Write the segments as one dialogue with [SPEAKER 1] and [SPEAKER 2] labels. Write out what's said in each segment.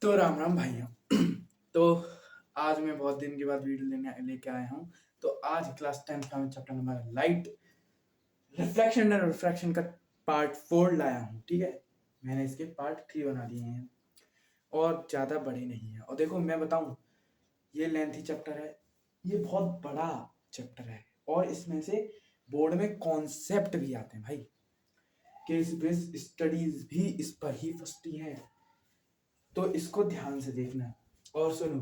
[SPEAKER 1] तो राम राम भाइयों। तो आज मैं बहुत दिन के बाद वीडियो लेके आया हूँ। तो आज क्लास 10 का मैं chapter number light reflection and refraction का पार्ट 4 लाया हूँ। ठीक है, मैंने इसके पार्ट 3 बना दिए हैं और ज़्यादा बड़े नहीं है। और देखो मैं बताऊँ, ये लेंथी चैप्टर है, ये बहुत बड़ा चैप्टर है और इसमें से बोर्ड में कॉन्सेप्ट भी आते हैं भाई। केस बेस्ड स्टडीज भी इस पर ही फंसती हैं, तो इसको ध्यान से देखना। और सुनो,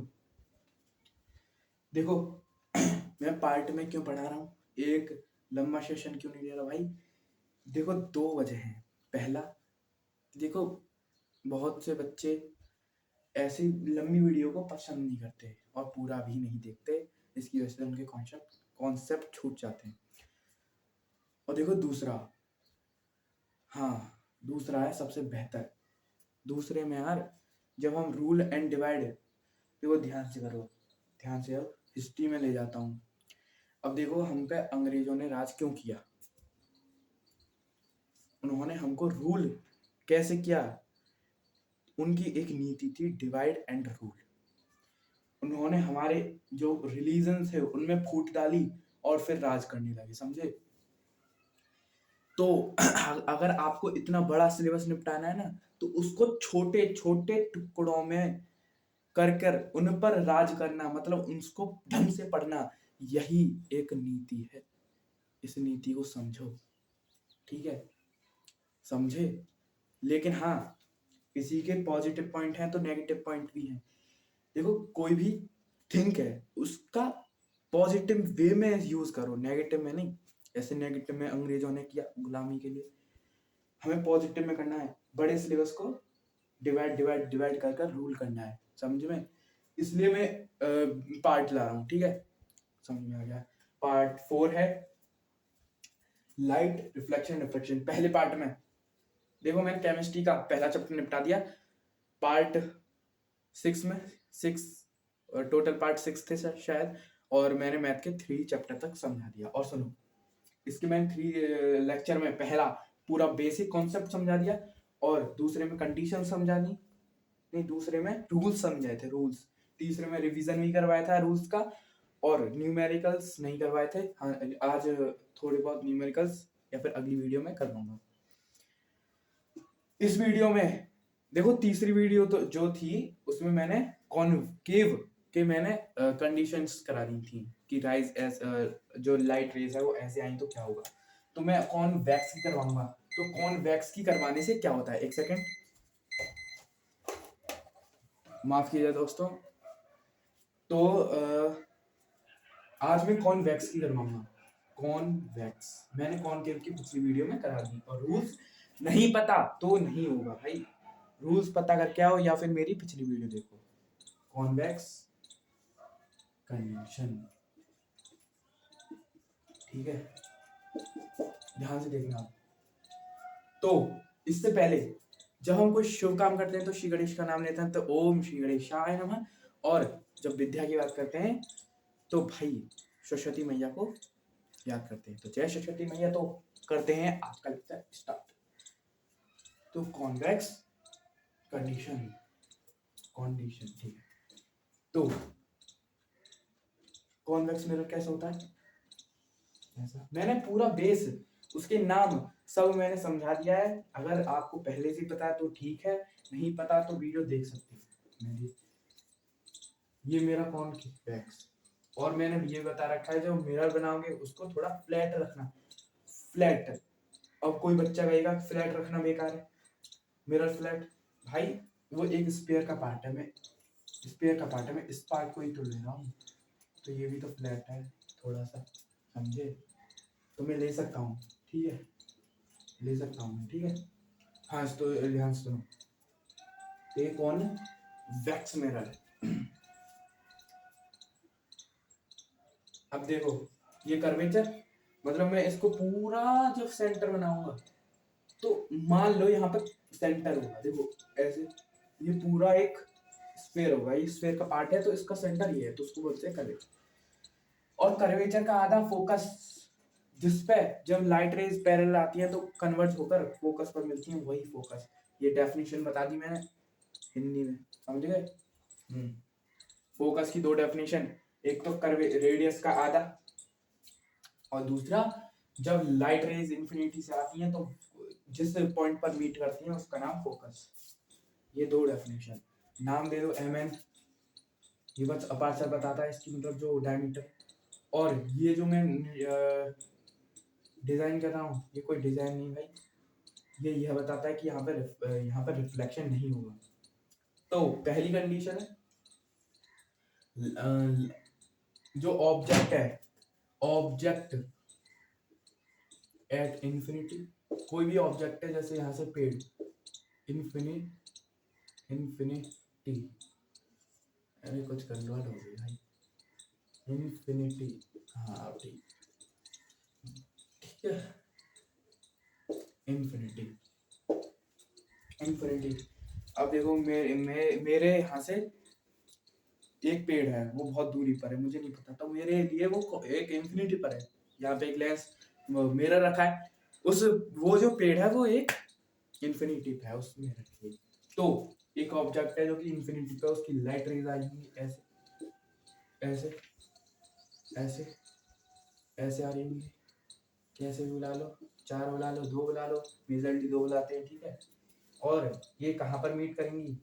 [SPEAKER 1] देखो मैं पार्ट में क्यों पढ़ा रहा हूँ, एक लंबा सेशन क्यों नहीं ले रहा भाई। देखो दो वजह हैं। पहला, देखो बहुत से बच्चे ऐसी लंबी वीडियो को पसंद नहीं करते और पूरा भी नहीं देखते, इसकी वजह से उनके कॉन्सेप्ट छूट जाते हैं। और देखो दूसरा, हाँ दूसरा है सबसे बेहतर। दूसरे में यार, जब हम रूल एंड डिवाइड, देखो ध्यान से करो, ध्यान से अब हिस्ट्री में ले जाता हूँ। अब देखो हम पे अंग्रेजों ने राज क्यों किया, उन्होंने हमको रूल कैसे किया। उनकी एक नीति थी डिवाइड एंड रूल। उन्होंने हमारे जो रिलीजन थे उनमें फूट डाली और फिर राज करने लगे, समझे। तो अगर आपको इतना बड़ा सिलेबस निपटाना है ना, तो उसको छोटे छोटे टुकड़ों में कर कर उन पर राज करना, मतलब उसको ढंग से पढ़ना, यही एक नीति है। इस नीति को समझो, ठीक है, समझे। लेकिन हाँ, किसी के पॉजिटिव पॉइंट हैं तो नेगेटिव पॉइंट भी हैं। देखो कोई भी थिंक है उसका पॉजिटिव वे में यूज करो, नेगेटिव में नहीं। ऐसे नेगेटिव में अंग्रेजों ने किया गुलामी के लिए, हमें पॉजिटिव में करना है, बड़े सिलेबस को डिवाइड डिवाइड डिवाइड कर कर रूल करना है, समझ में। इसलिए मैं पार्ट ला रहा हूँ, ठीक है, समझ में आ गया। पार्ट 4 है लाइट रिफ्लेक्शन रिफ्रैक्शन। पहले पार्ट में देखो मैंने केमिस्ट्री का पहला चैप्टर निपटा दिया। पार्ट 6 में 6 टोटल पार्ट 6 थे शायद, और मैंने मैथ के 3 चैप्टर तक समझा दिया। और सुनो, इसके मैंने 3 लेक्चर में पहला पूरा बेसिक कॉन्सेप्ट समझा दिया, और दूसरे में कंडीशन समझा दी, नहीं दूसरे में रूल्स समझाए थे, रूल्स। तीसरे में रिवीजन भी करवाया था रूल्स का, और न्यूमेरिकल्स नहीं करवाए थे। हाँ, आज थोड़े बहुत न्यूमेरिकल्स या फिर अगली वीडियो में करवाऊंगा। इस वीडियो में देखो तीसरी वीडियो तो जो थी उसमें मैंने कॉनकेव के मैंने कंडीशंस करा दी थी कि राइज एस जो लाइट रेज है वो ऐसे आई तो क्या होगा। तो मैं कॉन्वेक्स की करवाऊंगा। तो कॉन्वेक्स की करवाने से क्या होता है, एक सेकंड माफ कीजिए दोस्तों। तो आज मैं कॉन्वेक्स की करवाऊंगा। कॉन्वेक्स मैंने कॉनकेव की पिछली वीडियो में करा दी, और रूल्स नहीं पता तो नहीं होगा भाई। रूल्स पता करके आओ या फिर मेरी पिछली वीडियो देखो। कॉन्वेक्स कंडीशन, ठीक है, ध्यान से देखना आप। तो इससे पहले जब हम कोई शुभ काम करते हैं तो श्री गणेश का नाम लेते हैं, तो ओम श्री गणेशाय नमः। और जब विद्या की बात करते हैं तो भाई सरस्वती मैया को याद करते हैं, तो जय सरस्वती मैया। तो करते हैं आज का लेक्चर स्टार्ट। तो कॉन्वेक्स कंडीशन, कंडीशन, ठीक है। तो कॉन्वेक्स मिरर कैसा होता है, ऐसा। मैंने पूरा बेस, उसके नाम सब मैंने समझा दिया है। अगर आपको पहले से पता है तो ठीक है, नहीं पता तो वीडियो देख सकते हैं मेरी। ये मेरा कॉन्वेक्स, और मैंने ये बता रखा है जब मिरर बनाओगे उसको थोड़ा फ्लैट रखना, फ्लैट। अब कोई बच्चा कहेगा फ्लैट रखना बेकार है, मिरर फ्लैट, भाई वो एक स्पेयर का पार्ट है, मैं स्पेयर का पार्ट है, मैं इस पार्ट को ही तो ले रहा हूँ, तो ये भी तो फ्लैट है थोड़ा सा, समझे। तो मैं ले सकता हूँ, ठीक है, ले सकता हूँ मैं, ठीक है। हाँ तो ध्यान से सुनो, ये कौन वैक्स मिरर है। अब देखो ये कर्वेचर, मतलब मैं इसको पूरा जब सेंटर बनाऊंगा तो मान लो यहाँ पर सेंटर होगा, देखो ऐसे, ये पूरा एक स्फेयर होगा, ये स्फेयर का पार्ट है तो इसका सेंटर ये है, तो उसको बोलते हैं कर्वेचर। और कर्वेचर का आधा फोकस, जिसपे जब लाइट रेज पैरेलल आती है तो कन्वर्ज होकर फोकस पर मिलती है, वही फोकस। ये डेफिनेशन बता दी मैंने। हिंदी में, समझ गए? फोकस की दो डेफिनेशन, एक तो कर्व रेडियस का आधा, और दूसरा जब लाइट रेज इन्फिनिटी से आती हैं तो जिस पॉइंट पर मीट करती हैं उसका नाम फोकस। ये दो डेफिनेशन, नाम दे दो एमएन, ये बस अपर्चर बताता है इसकी मतलब जो डायमीटर, और ये जो मैं डिजाइन कर रहा हूँ ये कोई डिजाइन नहीं भाई, ये यह बताता है कि यहाँ पर रिफ्लेक्शन नहीं होगा। तो पहली कंडीशन है जो ऑब्जेक्ट है, ऑब्जेक्ट एट इंफिनिटी, कोई भी ऑब्जेक्ट है जैसे यहाँ से पेड़, इंफिनिटी, अरे कुछ गड़बड़ हो गई भाई, इंफिनिटी, हाँ ठीक, ठीक है, इंफिनिटी, इंफिनिटी। अब देखो मेरे यहाँ से एक पेड़ है, वो बहुत दूरी पर है, मुझे नहीं पता, तो मेरे लिए वो एक इंफिनिटी पर है, यहाँ पे एक लेंस मिरर रखा है, उस वो जो पेड़ है वो एक इंफिनिटी पे है, उसमें रखिए। तो एक ऑब्जेक्ट है जो कि इंफिनिटी पे, उसकी लाइट रेज आएगी ऐसे ऐसे ऐसे ऐसे आ रही होंगी, कैसे भी बुला लो, 4 बुला लो, 2 बुला लो, मेजरली 2 बुलाते हैं, ठीक है। और ये कहाँ पर मीट करेंगी,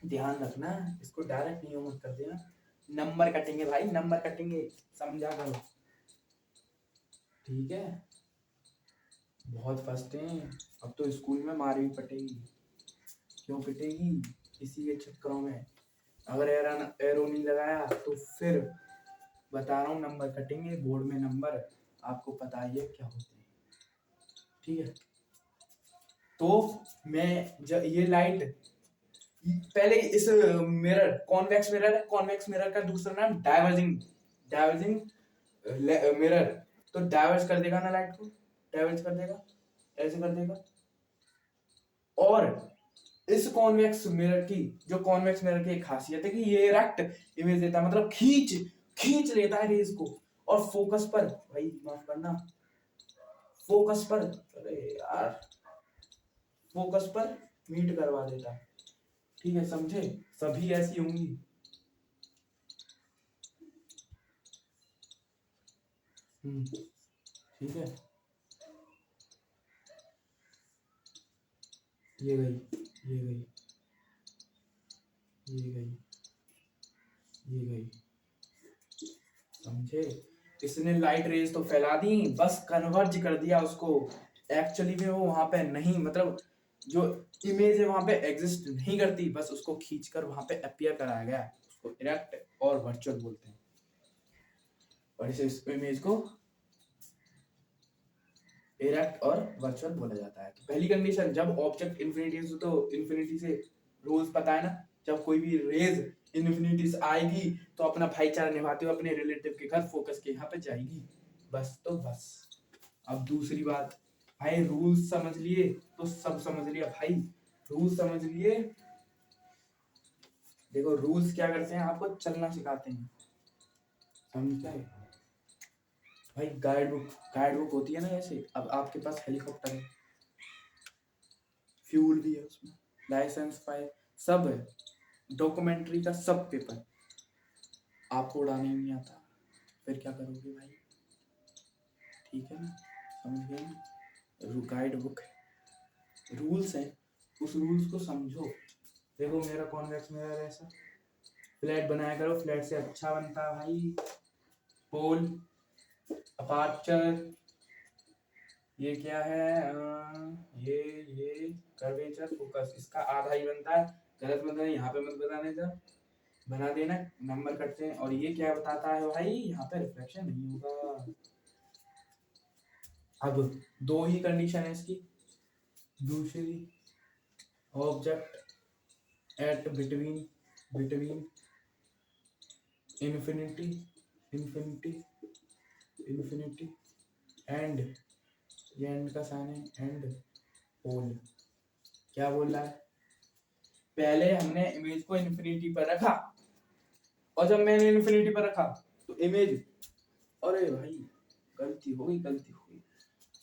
[SPEAKER 1] ध्यान रखना, इसको डायरेक्ट नहीं मत कर देना, नंबर कटेंगे भाई, नंबर कटेंगे, समझा करो, ठीक है। बहुत फंसते हैं, अब तो स्कूल में मार भी पटेगी, क्यों पिटेगी, इसी के चक्करों में, अगर एरो नहीं लगाया तो फिर बता रहा हूँ नंबर कटेंगे, बोर्ड में नंबर आपको पता ही है क्या होते हैं, ठीक है। तो मैं जब ये लाइट पहले इस मिरर कॉन्वेक्स मिरर है, कॉन्वेक्स मिरर का दूसरा नाम डाइवर्जिंग, डाइवर्जिंग मिरर, तो डाइवर्ज कर देगा ना लाइट को, डाइवर्ज कर देगा, ऐसे कर देगा। और इस कॉन्वेक्स मिरर की, जो कॉन्वेक्स मिरर की एक खासियत है कि ये इरेक्ट इमेज देता है, मतलब खींच खींच लेता है रेज को, और फोकस पर, भाई माफ करना, फोकस पर, अरे यार, फोकस पर मीट करवा देता है, ठीक है, समझे, सभी ऐसी होंगी, ठीक है। ये गई, ये गई, ये गई, ये गई, समझे, इसने लाइट रेज तो फैला दी, बस कन्वर्ज कर दिया उसको, एक्चुअली में वो वहां पे नहीं, मतलब जो इमेज है वहां पे एग्जिस्ट नहीं करती, बस उसको खींचकर वहां पे अपीयर कराया गया, उसको इरेक्ट और वर्चुअल बोलते हैं, और इस इमेज को इरेक्ट और वर्चुअल बोला जाता है। तो पहली कंडीशन, जब ऑब्जेक्ट इन्फिनिटी से, तो इन्फिनिटी से रूल्स पता है ना, जब कोई भी रेज इन्फिनिटी से आएगी तो अपना भाईचारा निभाते हुए अपने रिलेटिव के घर फोकस के यहाँ पे जाएगी, बस, तो बस। अब दूसरी बात, भाई रूल्स समझ लिए तो सब समझ लिया भाई, रूल्स समझ लिए, देखो रूल्स क्या करते हैं, आपको चलना सिखाते हैं, समझ गए भाई। गाइड बुक होती है ना, जैसे अब आपके पास हेलीकॉप्टर है, फ्यूल भी है उसमें, लाइसेंस फाइल सब है, डॉक्यूमेंट्री का सब पेपर, आपको उड़ाने ही नहीं आता, फिर क्या करोगे भाई, ठीक है ना, समझ गए ना, गाइड बुक है, रूल्स है, उस रूल्स को समझो। देखो मेरा कॉन्वेक्स मिरर ऐसा, फ्लैट बनाया करो, फ्लैट से अच्छा बनता है भाई, पोल, अपर्चर, ये क्या है, ये कर्वेचर, फोकस, इसका आधा ही बनता है, गलत बनता है, यहाँ पे मत बताने का, बना देना, नंबर कटते हैं, और ये क्या बताता है भाई, यहाँ पे रिफ्लेक्शन नहीं होगा। अब दो ही कंडीशन है इसकी, दूसरी, object at between infinity infinity infinity and, ये एंड का साइन है, एंड पोल, क्या बोल रहा है, पहले हमने इमेज को इन्फिनिटी पर रखा, और जब मैंने इन्फिनिटी पर रखा तो इमेज, अरे भाई गलती हो गई,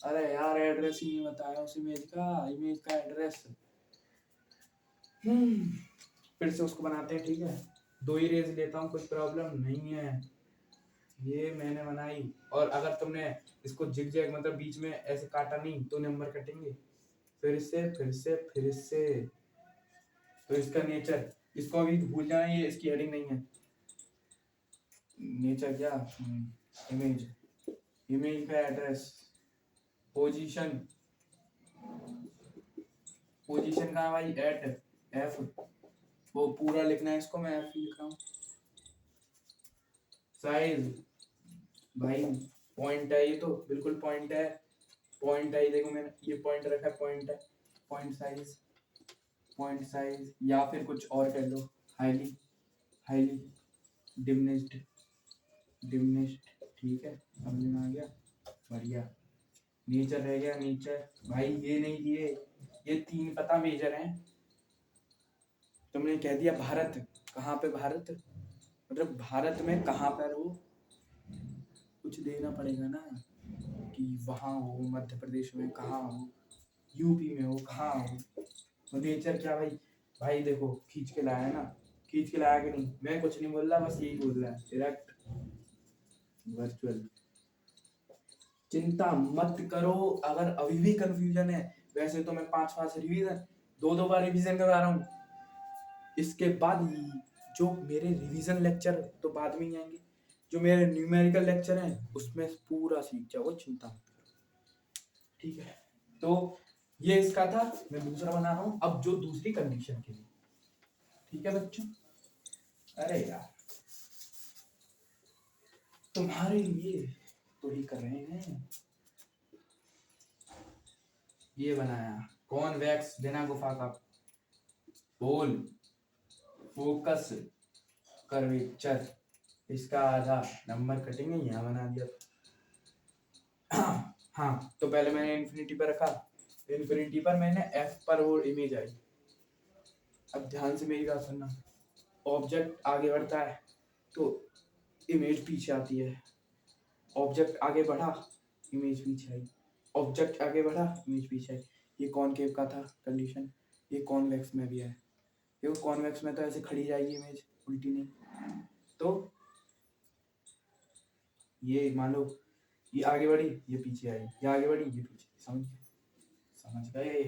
[SPEAKER 1] अरे यार एड्रेस ही नहीं बताया उस इमेज का एड्रेस, फिर से उसको बनाते हैं, ठीक है। 2 ही रेज लेता हूँ, कोई प्रॉब्लम नहीं है। ये मैंने बनाई, और अगर तुमने इसको जिग जैग मतलब बीच में ऐसे काटा नहीं तो नंबर कटेंगे। फिर से फिर से फिर से। तो इसका नेचर, इसको अभी भूल जाना, ये इसकी हेडिंग नहीं है। नेचर क्या, इमेज, इमेज का एड्रेस, पोजीशन, पोजीशन कहाँ भाई, एट एफ, वो पूरा लिखना है इसको, मैं एफ लिख रहा हूँ। साइज भाई पॉइंट है, ये तो बिल्कुल पॉइंट है, पॉइंट है, देखो मैंने ये पॉइंट रखा है, पॉइंट है। पॉइंट साइज, पॉइंट साइज, या फिर कुछ और कह लो, हाईली, हाईली डिमिनिश्ड, डिमिनिश्ड, ठीक है, समझ में आ गया, बढ़िया। नेचर रह गया, नेचर भाई ये नहीं दिए, ये 3 पता मेजर हैं। तुमने कह दिया भारत, कहाँ पे भारत, मतलब भारत में कहाँ पर हो, कुछ देना पड़ेगा ना, कि वहाँ हो, मध्य प्रदेश में कहाँ हो, यूपी में हो, कहाँ हो। तो नेचर क्या भाई, भाई देखो खींच के लाया है ना, खींच के लाया कि नहीं, मैं कुछ नहीं बोल रहा, बस यही बोल रहा है, डायरेक्ट वर्चुअल। चिंता मत करो, अगर अभी भी कंफ्यूजन है, वैसे तो मैं 5 रिवीजन, 2 बार रिवीजन करवा रहा हूँ। इसके बाद जो मेरे रिवीजन लेक्चर तो बाद में ही आएंगे, जो मेरे न्यूमेरिकल लेक्चर हैं उसमें पूरा सीख जाओ, चिंता मत करो, ठीक है। तो ये इसका था, मैं दूसरा बना रहा हूँ अब, जो दूसरी कंडीशन के लिए, ठीक है बच्चों। अरे यार तुम्हारे लिए तो ही कर रहे हैं। ये बनाया कॉन्वेक्स बिना गुफा का पोल, फोकस कर्वेचर, इसका आधा नंबर कटेंगे, यहाँ बना दिया। हाँ तो पहले मैंने इन्फिनिटी पर रखा, इन्फिनिटी पर मैंने एफ पर वो इमेज आई। अब ध्यान से मेरी बात सुनना, ऑब्जेक्ट आगे बढ़ता है तो इमेज पीछे आती है, ऑब्जेक्ट आगे बढ़ा, इमेज पीछे आई, ऑब्जेक्ट आगे बढ़ा, इमेज पीछे आई। ये कॉनकेव का था कंडीशन, ये कॉन्वेक्स में भी है। देखो कॉन्वेक्स में तो ऐसे खड़ी जाएगी इमेज, उल्टी नहीं। तो ये मान लो ये आगे बढ़ी, ये पीछे आई, ये आगे बढ़ी, ये पीछे, समझ गए,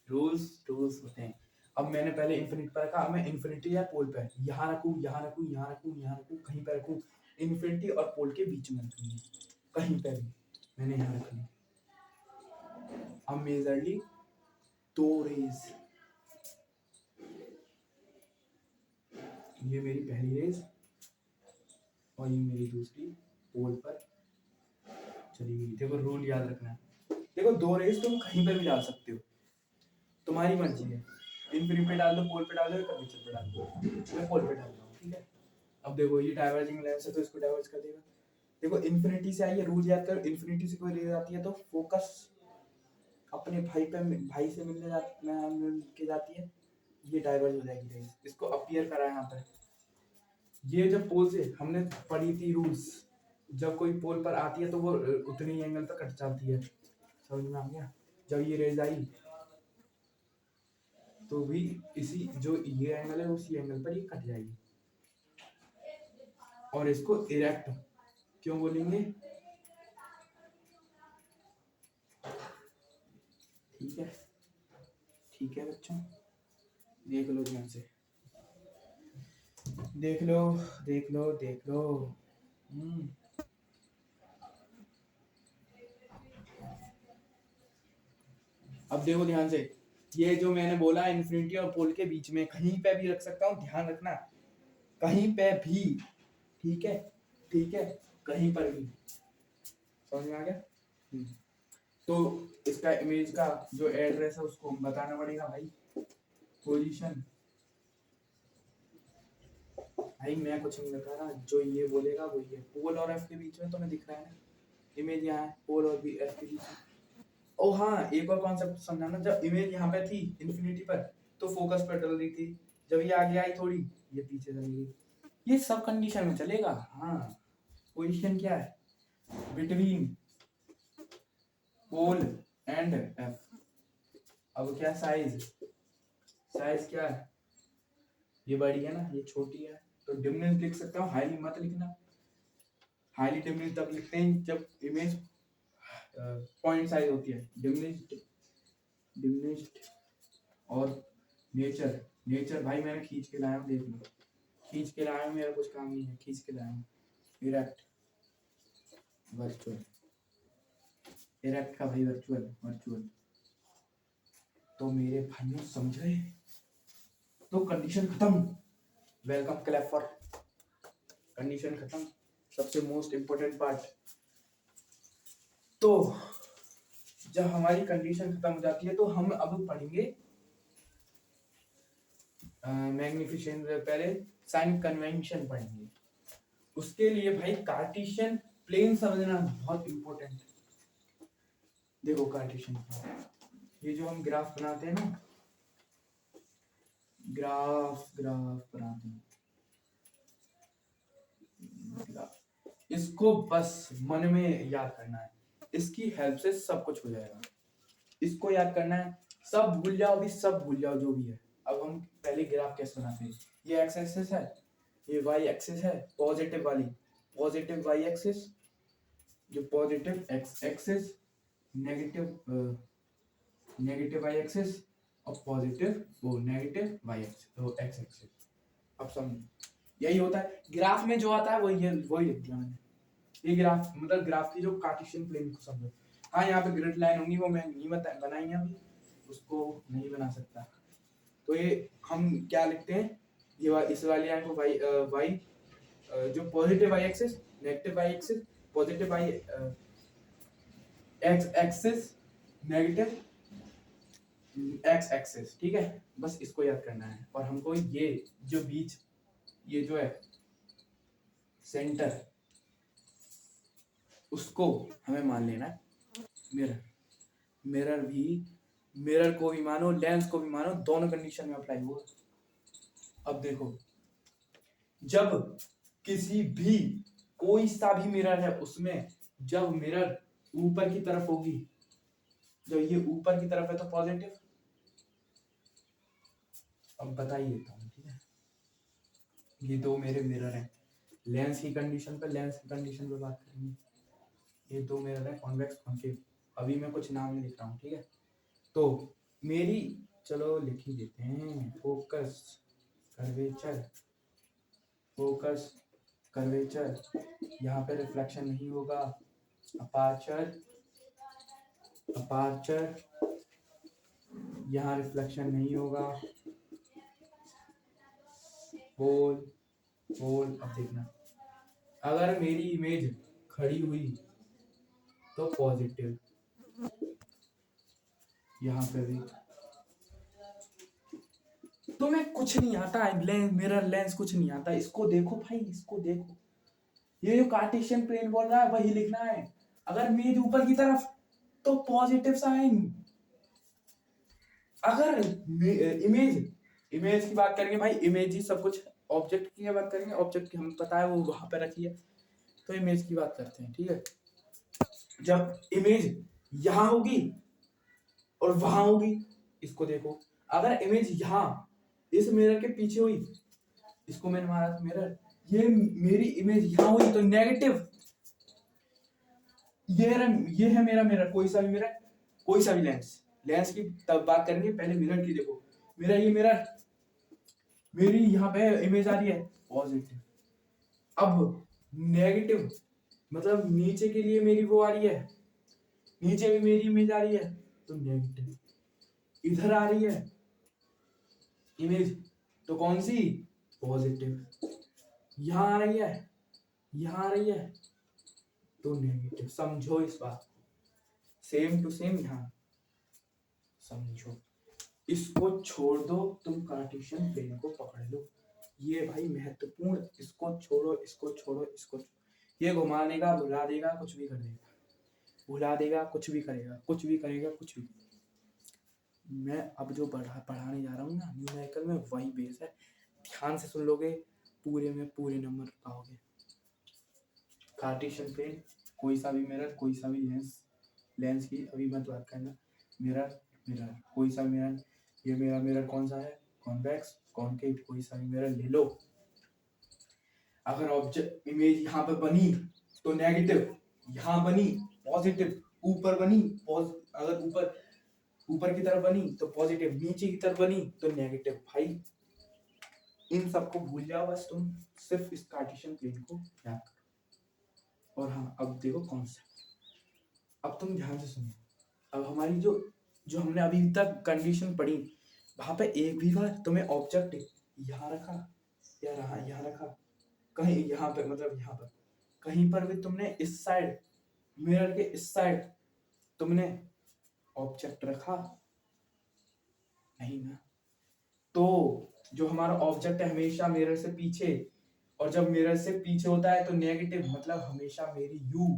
[SPEAKER 1] रूल्स रूल्स होते हैं। अब मैंने पहले इन्फिनिटी पर रखा, अब मैं इन्फिनिटी या पोल पे यहाँ रखूँ, यहाँ रखूँ, यहाँ रखूँ, यहाँ रखूँ, कहीं पे रखूँ, इन्फिनिटी और पोल के बीच में रखूँगी, कहीं पे भी मैंने यहाँ रख ली। अब मेजरली 2 रेज, ये मेरी पहली रेज और ये मेरी दूसरी पोल पर चली गई। देखो रूल याद रखना है, देखो 2 रेज तुम कहीं पर भी डाल सकते हो, तुम्हारी मर्जी है, इन्फिनिटी पे डाल दो, पोल पे डाल दो, कर्वेचर पे डाल दो, मैं पोल पे डाल रहा हूँ, ठीक है। अब देखो ये डाइवर्जिंग लेंस है तो इसको डाइवर्ज कर देगा। देखो इन्फिनिटी से आई है, रूल याद करो, इन्फिनिटी से कोई रेज आती है तो फोकस अपने भाई पे, भाई से मिल के जाती है, ये डाइवर्ज हो जाएगी रेज, इसको अपीयर करा है यहाँ पर। ये जब पोल से हमने पढ़ी थी रूल्स, जब कोई पोल पर आती है तो वो उतने ही एंगल पर कट जाती है, समझ में आ गया। जब ये रेज आई तो भी इसी जो ये एंगल है उसी एंगल पर ये कट जाएगी, और इसको इरेक्ट क्यों बोलेंगे, ठीक है, ठीक है बच्चों, देख लो ध्यान से, देख लो, देख लो, देख लो। अब देखो ध्यान से, ये जो मैंने बोला इन्फिनिटी और पोल के बीच में कहीं पे भी रख सकता हूँ, ध्यान रखना, कहीं पे भी, ठीक है, ठीक है, कहीं पर भी, समझ में आ गया। तो इसका इमेज का जो एड्रेस है उसको बताना पड़ेगा भाई, पोजीशन, भाई मैं कुछ नहीं बता रहा, जो ये बोलेगा वही है। पोल और एफ के बीच में तुम्हें दिख रहा है ना, इमेज यहाँ है, पोल और भी एफ के बीच में। ओ हाँ, एक और कॉन्सेप्ट समझाना, जब इमेज यहाँ पे थी इन्फिनिटी पर तो फोकस पर डल रही थी, जब ये आगे आई थोड़ी, ये पीछे चली गई, ये सब कंडीशन में चलेगा। हाँ पोजीशन क्या है, बिटवीन पोल एंड एफ। अब क्या साइज, साइज क्या है, ये बड़ी है ना, ये छोटी है, तो डिमिनिश लिख सकता हूँ, हाईली मत लिखना। हाईली डिमिनिश तब लिखते हैं जब इमेज पॉइंट साइज होती है। डिमिनिश्ड और नेचर। नेचर भाई मैंने खींच के लाया हूँ, देख लो, खींच के लाया हूँ, मेरा कुछ काम नहीं है, खींच के लाया हूँ। इरेक्ट वर्चुअल, इरेक्ट का भाई वर्चुअल वर्चुअल। तो मेरे भाइयों समझ रहे, तो कंडीशन खत्म। वेलकम क्लैप फॉर, कंडीशन खत्म, सबसे मोस्ट इंपोर्टेंट पार्ट। तो जब हमारी कंडीशन खत्म हो जाती है तो हम अब पढ़ेंगे मैग्निफिसेंट, पहले साइन कन्वेंशन पढ़ेंगे। उसके लिए भाई कार्टेशियन प्लेन समझना बहुत इंपॉर्टेंट है। देखो कार्टेशियन प्लेन, ये जो हम ग्राफ बनाते हैं ना, ग्राफ ग्राफ बनाते हैं, ग्राफ, इसको बस मन में याद करना है, इसकी हेल्प से सब कुछ हो जाएगा। इसको याद करना है, सब भूल जाओ, अभी सब भूल जाओ जो भी है। अब हम पहले ग्राफ कैसे बनाते हैं, ये एक्स एक्सिस है, ये वाई एक्सिस है, पॉजिटिव वाली, पॉजिटिव वाई एक्सिस, जो positive X axis, negative negative Y axis, और पॉजिटिव वो नेगेटिव वाई एक्सिस, तो एक्स एक्सिस। अब समझो, यही होता है ग्राफ में जो आता है, वही लिख दिया मैंने। ये ग्राफ मतलब ग्राफ की जो कार्टेशियन प्लेन को समझो। हाँ यहाँ पे ग्रिड लाइन होंगी, वो मैं नहीं बनाई है अभी, उसको नहीं बना सकता। तो ये हम क्या लिखते हैं, ये इस वाली लाइन को वाई जो positive Y axis, negative Y axis, positive Y X axis, negative X axis, ठीक है। बस इसको याद करना है, और हमको ये जो बीच, ये जो है सेंटर, उसको हमें मान लेना है मिरर। मिरर भी, मिरर को भी मानो, लेंस को भी मानो, दोनों कंडीशन में अप्लाई होगा। अब देखो, जब किसी भी कोई सा भी मिरर है, उसमें जब मिरर ऊपर की तरफ होगी, जब ये ऊपर की तरफ है तो पॉजिटिव। अब बता ही देता हूँ, ठीक है। ये दो मेरे मिरर हैं, लेंस की कंडीशन पे, लेंस की कंडीशन पे बात करेंगे। ये दो मिरर है, कॉन्वेक्स कॉन्केव। अभी मैं कुछ नाम नहीं लिख रहा हूँ, ठीक है। तो मेरी, चलो लिख ही देते हैं, फोकस कर्वेचर, फोकस कर्वेचर, यहाँ पे रिफ्लेक्शन नहीं होगा। अपार्चर, अपार्चर, यहाँ रिफ्लेक्शन नहीं होगा। Hole, hole. अब देखना, अगर मेरी इमेज खड़ी हुई तो पॉजिटिव, यहाँ पे भी। तो मैं कुछ नहीं आता, लेंस, मिरर, लेंस कुछ नहीं आता, इसको देखो भाई, इसको देखो, ये जो कार्टेशियन प्लेन बोल रहा है वही लिखना है। अगर इमेज ऊपर की तरफ तो पॉजिटिव साइन, अगर इमेज, इमेज की बात करेंगे भाई, इमेज ही सब कुछ। ऑब्जेक्ट की बात करेंगे, ऑब्जेक्ट की हमें पता है वो वहां पे रखी है, तो इमेज की बात करते हैं, ठीक है। जब इमेज यहां होगी और वहां होगी, इसको देखो, अगर इमेज यहां इस मिरर के पीछे हुई, इसको मैंने मारा था मिरर, ये मेरी इमेज यहां हुई तो नेगेटिव। ये है मेरा मिरर, कोई सा भी मिरर, कोई सा भी लेंस, लेंस की तब बात करेंगे, पहले मिरर की देखो। मेरा ये मिरर, मेरी यहाँ पे इमेज आ रही है पॉजिटिव। अब नेगेटिव मतलब नीचे के लिए मेरी वो आ रही है, नीचे भी मेरी इमेज आ रही है तो नेगेटिव। इधर आ रही है इमेज तो कौन सी, पॉजिटिव। यहाँ आ रही है, यहाँ आ रही है तो नेगेटिव। समझो इस बात को, सेम टू सेम यहाँ समझो। इसको छोड़ दो, तुम कार्टेशियन प्लेन को पकड़ लो, ये भाई महत्वपूर्ण। इसको छोड़ो, इसको छोड़ो, इसको छोड़ो। ये घुमा देगा, भुला देगा, कुछ भी कर देगा, भुला देगा, कुछ भी करेगा, कुछ भी करेगा, कुछ भी। मैं अब जो पढ़ाने जा रहा हूँ ना न्यूमेरिकल में, वही बेस है। ध्यान से सुन लोगे, पूरे में पूरे नंबर पाओगे। कार्टेशियन प्लेन, कोई सा भी मिरर, कोई सा भी लेंस, लेंस की अभी मत बात करना, मिरर, मिरर, कोई सा मिरर। ये मेरा मिरर कौन सा है, कॉन्वेक्स कॉनकेव कोई सा भी मिरर ले लो, अगर ऑब्जेक्ट इमेज यहाँ पे बनी तो नेगेटिव, यहाँ बनी पॉजिटिव, ऊपर बनी अगर ऊपर की तरफ बनी तो पॉजिटिव, नीचे की तरफ बनी तो नेगेटिव। भाई इन सबको भूल जाओ, बस तुम सिर्फ इस कार्टेशियन प्लेन को याद करो। और हाँ अब देखो कॉन्सेप्ट, अब तुम ध्यान से सुनो। अब हमारी जो जो हमने अभी तक कंडीशन पढ़ी, वहां पे एक भी बार तुम्हें ऑब्जेक्ट यहाँ रखा या रहा यहाँ रखा, कहीं यहाँ पे मतलब यहाँ पर कहीं पर भी तुमने इस साइड मिरर के इस साइड तुमने ऑब्जेक्ट रखा नहीं ना? तो जो हमारा ऑब्जेक्ट है हमेशा मिरर से पीछे, और जब मिरर से पीछे होता है तो नेगेटिव, मतलब हमेशा मेरी यू।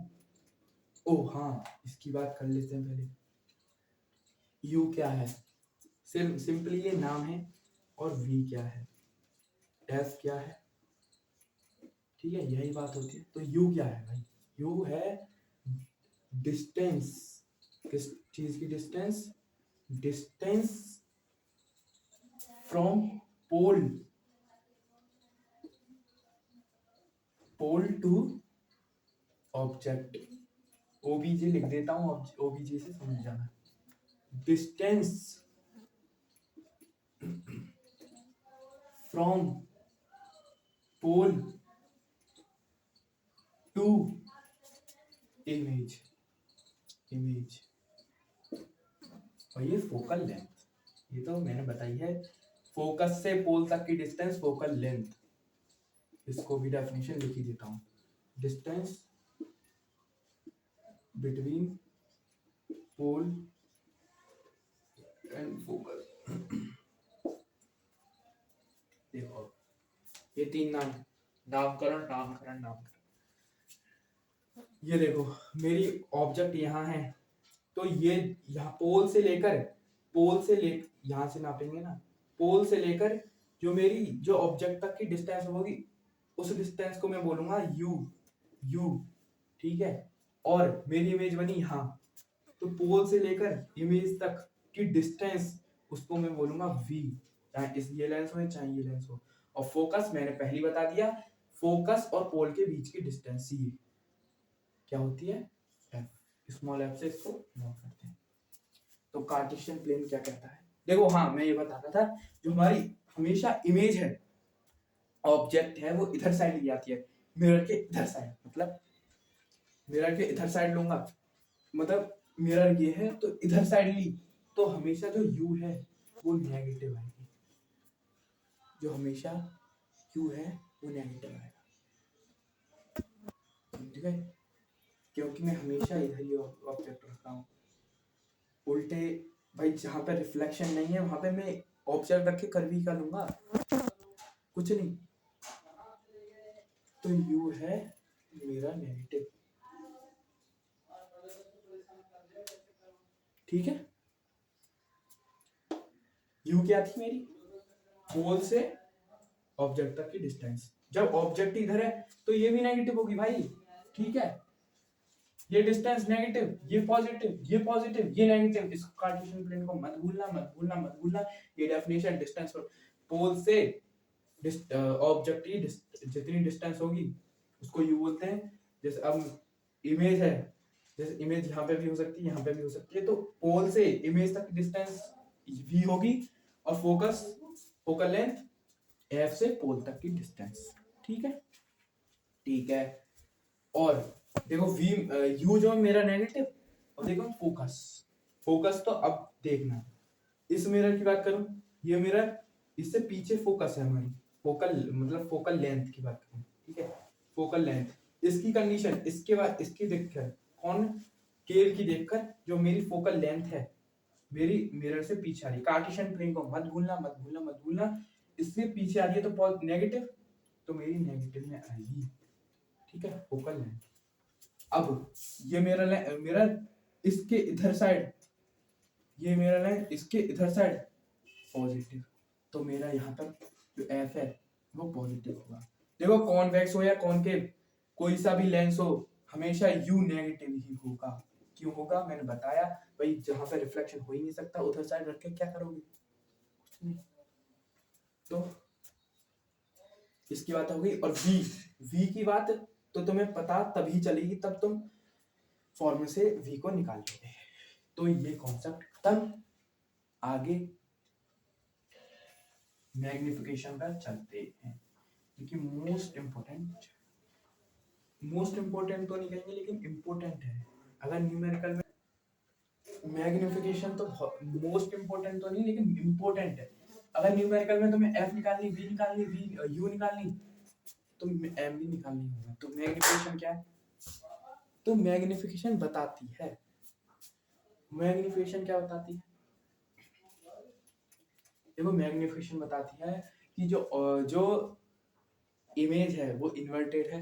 [SPEAKER 1] ओ हाँ इसकी बात कर लेते हैं पहले। यू क्या है? सिर्फ सिंपली ये नाम है। और वी क्या है? एफ क्या है? ठीक है यही बात होती है। तो यू क्या है भाई? यू है डिस्टेंस। किस चीज की distance? Distance from pole to object. OBJ लिख देता हूं, ओबीजे से समझ जाना। Distance from pole to image. और ये फोकल लेंथ, ये तो मैंने बताई है, फोकस से पोल तक की डिस्टेंस फोकल लेंथ। इसको भी डेफिनेशन लिख ही देता हूं। Distance between pole and focus. देखो ये तीन नामकरण। ये देखो मेरी ऑब्जेक्ट यहाँ है, तो ये यहाँ पोल से यहाँ से नापेंगे ना, पोल से लेकर जो मेरी जो ऑब्जेक्ट तक की डिस्टेंस होगी उस डिस्टेंस को मैं बोलूंगा यू। ठीक है, और मेरी इमेज बनी यहाँ, तो पोल से लेकर इमेज तक की डिस्टेंस उसको मैं बोलूंगा वी, चाहे ये लेंस हो चाहे ये लेंस हो। और फोकस मैंने पहले बता दिया, फोकस और पोल के बीच की डिस्टेंस सी क्या होती है? एफ। स्मॉल एफ से इसको नोट करते हैं। तो कार्टेशियन प्लेन क्या कहता है? देखो हाँ मैं ये बता रहा था, जो हमारी हमेशा इमेज है, ऑब्जेक्ट है, वो इधर साइड ली जाती है, मिरर के इधर साइड। मतलब मिरर के इधर साइड लूंगा, मतलब मिरर ये है तो इधर साइड ली, तो हमेशा जो यू है वो नेगेटिव आएगी। जो हमेशा यू है वो नेगेटिव आएगा। ठीक है, क्योंकि मैं हमेशा इधर ही ऑब्जेक्ट रखता हूँ। उल्टे भाई जहाँ पे रिफ्लेक्शन नहीं है वहां पे मैं ऑब्जेक्ट रख के कर भी कर लूंगा, कुछ नहीं। तो यू है मेरा नेगेटिव। ठीक है, यू क्या थी मेरी? पोल से ऑब्जेक्ट तक की डिस्टेंस। जब ऑब्जेक्ट इधर है तो ये भी नेगेटिव होगी भाई। ठीक है, ये डिस्टेंस नेगेटिव, ये पॉजिटिव, ये पॉजिटिव, ये नेगेटिव। इस कार्टेशियन प्लेन को मत भूलना। ये डेफिनेशन डिस्टेंस पोल से ऑब्जेक्ट की जितनी डिस्टेंस होगी उसको यू बोलते हैं। जैसे अब इमेज है, जैसे इमेज यहाँ पे भी हो सकती है, यहाँ पे भी हो सकती है, तो पोल से इमेज तक की डिस्टेंस वी होगी, और फोकल लेंथ एफ से पोल तक की डिस्टेंस। ठीक है। और देखो वी यू जो मेरा नेगेटिव, और देखो फोकस तो अब देखना, इस मिरर की बात करूं, ये मिरर, इससे पीछे फोकस है हमारी, फोकल मतलब फोकल लेंथ की बात करूं। ठीक है, फोकल लेंथ, इसकी कंडीशन, इसके बाद इसकी देखकर कौन केव की देखकर जो मेरी फोकल लेंथ है मेरी मिरर से पीछे आ रही है। कार्टेशियन प्लेन को मत भूलना। इससे पीछे आ रही है तो नेगेटिव, तो मेरी नेगेटिव में आएगी। ठीक है, फोकल लेंथ। अब ये मिरर इसके इधर साइड, ये मिरर है इसके इधर साइड पॉजिटिव, तो मेरा यहाँ पर जो एफ है वो पॉजिटिव होगा। देखो कॉन्वेक्स हो या कॉनकेव, कोई सा भी लेंस हो, हमेशा यू नेगेटिव ही होगा। क्यों होगा मैंने बताया भाई, जहां पे रिफ्लेक्शन हो ही नहीं सकता उधर साइड रख के क्या करोगे? कुछ नहीं। तो इसकी बात हो गई। और वी की बात तो तुम्हें पता तभी चलेगी तब तुम फॉर्मूले से वी को निकालोगे। तो ये कॉन्सेप्ट खत्म। आगे मैग्निफिकेशन पर चलते हैं, क्योंकि मोस्ट इंपोर्टेंट तो नहीं कहेंगे लेकिन इंपोर्टेंट है। अगर न्यूमेरिकल में मैग्निफिकेशन तो मोस्ट इंपोर्टेंट तो नहीं लेकिन इंपोर्टेंट है। अगर न्यूमेरिकल में तुम्हें एफ निकालनी, वी निकालनी, यू निकालनी, तो एम भी निकालनी होगा। तो मैग्निफिकेशन क्या है? तो मैग्निफिकेशन बताती है, मैग्निफिकेशन क्या बताती है? देखो मैग्निफिकेशन बताती है कि जो इमेज है वो इन्वर्टेड है,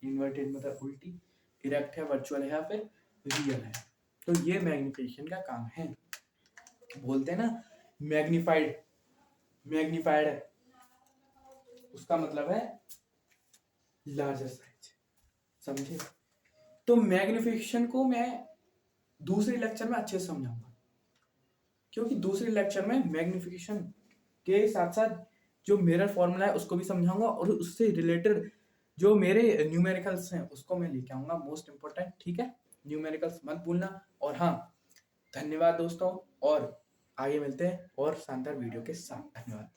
[SPEAKER 1] इन्वर्टेड मतलब उल्टी, इरेक्ट है, वर्चुअल है या फिर रियल है। तो ये मैग्निफिकेशन का काम है। बोलते हैं ना मैग्निफाइड, मैग्निफाइड है उसका मतलब है लार्जर साइज, समझे? तो मैग्निफिकेशन को मैं दूसरे लेक्चर में अच्छे से समझाऊंगा, क्योंकि दूसरे लेक्चर में मैग्निफिकेशन के साथ साथ जो मिरर फॉर्मूला है उसको भी समझाऊंगा और उससे रिलेटेड जो मेरे न्यूमेरिकल्स हैं उसको मैं लेके आऊंगा, मोस्ट इंपोर्टेंट। ठीक है, न्यूमेरिकल्स मत भूलना। और हाँ, धन्यवाद दोस्तों, और आगे मिलते हैं और शानदार वीडियो के साथ। धन्यवाद।